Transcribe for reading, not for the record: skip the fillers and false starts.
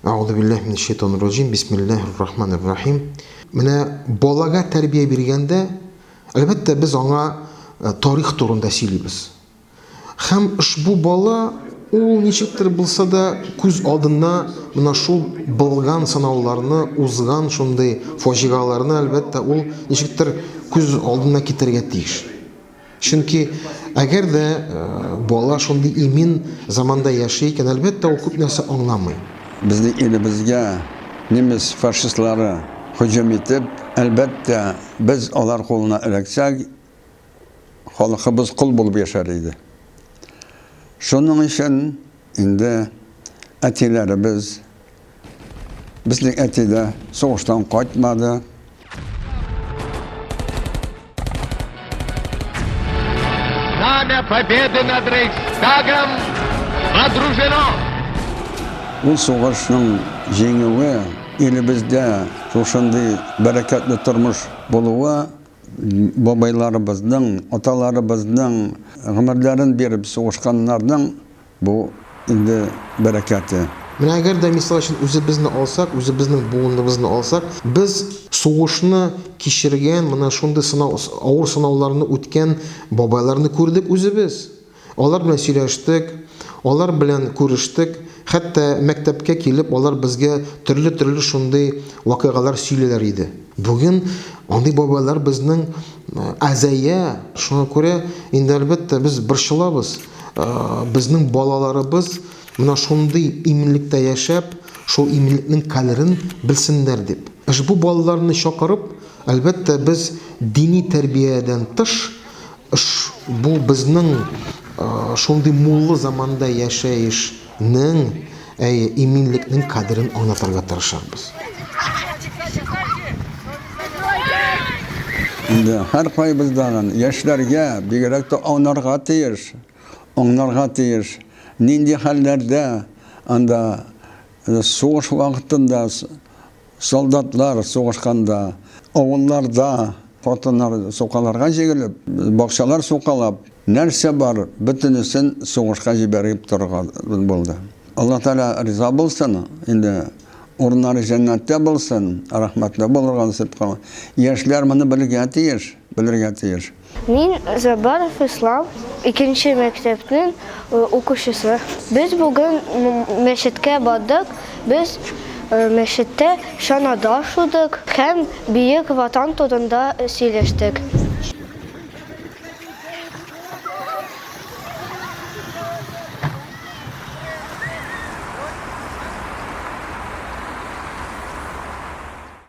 Ауду биллахи минеш-шайтанир-раджим. Бисмиллахир-рахманир-рахим. Менә балага тәрбия биргәндә, әлбәттә без аңа тарих турында сөйлибез. Һәм ошбу бала ул ничектер булса да күз алдына менә шул булган сынауларны, узган шундый фаҗигаларны әлбәттә ул ничектер күз алдына китергә тиеш. Чөнки әгәр дә бала шундый имин заманда яши икән, әлбәттә ул күп нәрсә аңламый. Bizning elimizga nemis fashistlari hujum etib, albatta biz ular qo'lina ilaksak, xalqimiz qul bo'lib yashar edi. Shuning uchun endi atilarimiz bizning atida so'g'ishdan qaytmadi. Знамя победы над Рейхстагом водружено! Bu so'g'ishning yenguvi elimizda shunday barakatli turmush bo'luvi bobaylarimizning, otalarimizning umrlarini berib so'g'ishganlarning bu endi barakati. Менә әгәр дә мисал өчен үзебезне алсак, үзебезнең буыныбызны алсак, без сугышны кичергән, менә шундый авыр сынауларны үткән бабайларны күрдек үзебез. Алар белән сөйләштек, алар белән күрештек. Хәтта мәктәпкә килеп, алар безгә төрле шундый вакыйгалар сөйлиләр иде. Бүген андый бабайлар безнең әзәя. Шуңа күрә инде әлбәттә без борчылабыз. Безнең балаларыбыз менә шундый иминлектә яшәп, шул иминлекнең кадерен белсеннәр дип. Бу балаларны чакырып, әлбәттә без дини тәрбиядән тыш, бу безнең шундый муллы заманда яшәешнең иминлекнең кадерен аңлатырга тырышабыз. Һәр кайбыздан яшьләргә бигрәк тә аңларга тиеш. Нинди хәлләрдә анда сугыш вакытында солдатлар сугышканда, авылларда хатыннар сукаларга җигелеп, бакчалар сукалап, нәрсә бар, бөтенесен сугышка җибәреп торган булды. Алла Таala риза булсын, инде урыннары җәннәттә булсын, рәхмәтле булырга насыйп кылсын. Яшьләр моны белергә тиеш. Мин Забаров Ислам, 2-нче мәктәпнең укучысы. Без бүген мәчеткә бардык. Без мәчеттә шанада шудык һәм бөек ватан турында сөйләштек.